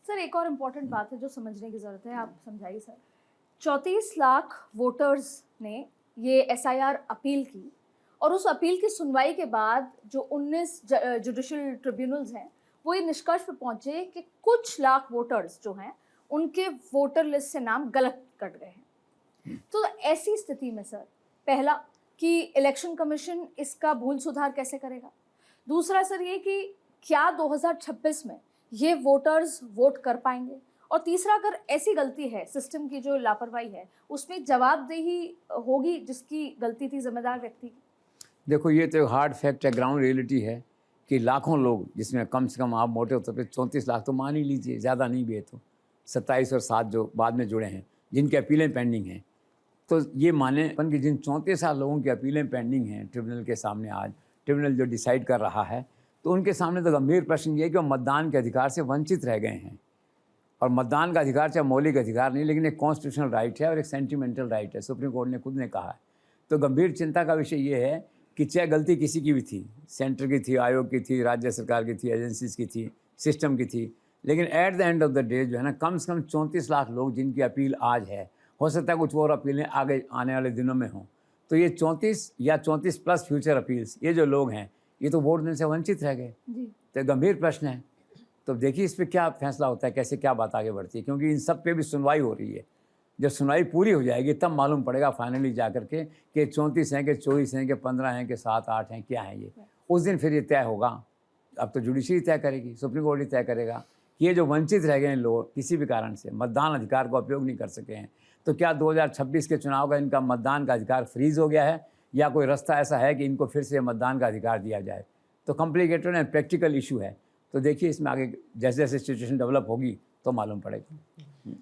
Sir एक और important बात है जो समझने की ज़रूरत है, आप समझाइए सर। 34 लाख वोटर्स ने ये एसआईआर अपील की और उस अपील की सुनवाई के बाद जो 19 जुडिशियल ट्रिब्यूनल्स हैं, वो ये निष्कर्ष पे पहुंचे कि कुछ लाख वोटर्स जो हैं, उनके वोटर लिस्ट से नाम गलत कट गए हैं। तो ऐसी स्थिति में सर, पहला कि इलेक्शन कमीशन इसका भूल सुधार कैसे करेगा? दूसरा सर ये कि क्या 2026 में ये वोटर्स वोट कर पाएंगे? और तीसरा, अगर ऐसी गलती है, सिस्टम की जो लापरवाही है, उसमें जवाबदेही होगी जिसकी गलती थी जिम्मेदार व्यक्ति की? देखो, ये तो हार्ड फैक्ट है, ग्राउंड रियलिटी है कि लाखों लोग, जिसमें कम से कम आप मोटे तौर पर 34 लाख तो मान ही लीजिए, ज़्यादा नहीं भी है तो 27 और 7 जो बाद में जुड़े हैं, जिनकी अपीलें पेंडिंग हैं, तो ये माने अपन कि जिन 34 साल लोगों की अपीलें पेंडिंग हैं ट्रिब्यूनल के सामने, आज ट्रिब्यूनल जो डिसाइड कर रहा है, तो उनके सामने तो गंभीर प्रश्न ये है कि वो मतदान के अधिकार से वंचित रह गए हैं। और मतदान का अधिकार चाहे मौलिक अधिकार नहीं, लेकिन एक कॉन्स्टिट्यूशनल राइट है और एक सेंटिमेंटल राइट है, सुप्रीम कोर्ट ने खुद ने कहा है। तो गंभीर चिंता का विषय ये है कि चाहे गलती किसी की भी थी, सेंटर की थी, आयोग की थी, राज्य सरकार की थी, एजेंसीज की थी, सिस्टम की थी, लेकिन at the end of the day जो है ना, कम से कम 34 लाख लोग जिनकी अपील आज है, हो सकता है कुछ और अपीलें आगे आने वाले दिनों में हों, तो ये 34 या 34 प्लस फ्यूचर अपील्स, ये जो लोग हैं, ये तो वोट देने से वंचित रह गए। तो गंभीर प्रश्न है। तो देखिए इस पर क्या फैसला होता है, कैसे क्या बात आगे बढ़ती है, क्योंकि इन सब पे भी सुनवाई हो रही है। जब सुनवाई पूरी हो जाएगी तब मालूम पड़ेगा फाइनली जा करके कि 34 हैं, कि 24 हैं, कि 15 हैं, कि 7 8 हैं, क्या हैं ये। उस दिन फिर ये तय होगा। अब तो जुडिशरी तय करेगी, सुप्रीम कोर्ट ही तय करेगा कि ये जो वंचित रह गए हैं लोग, किसी भी कारण से मतदान अधिकार का उपयोग नहीं कर सके हैं, तो क्या 2026 के चुनाव का इनका मतदान का अधिकार फ्रीज हो गया है, या कोई रास्ता ऐसा है कि इनको फिर से मतदान का अधिकार दिया जाए। तो कॉम्प्लिकेटेड एंड प्रैक्टिकल इशू है। तो देखिए इसमें आगे जैसे जैसे सिचुएशन डेवलप होगी तो मालूम पड़ेगा।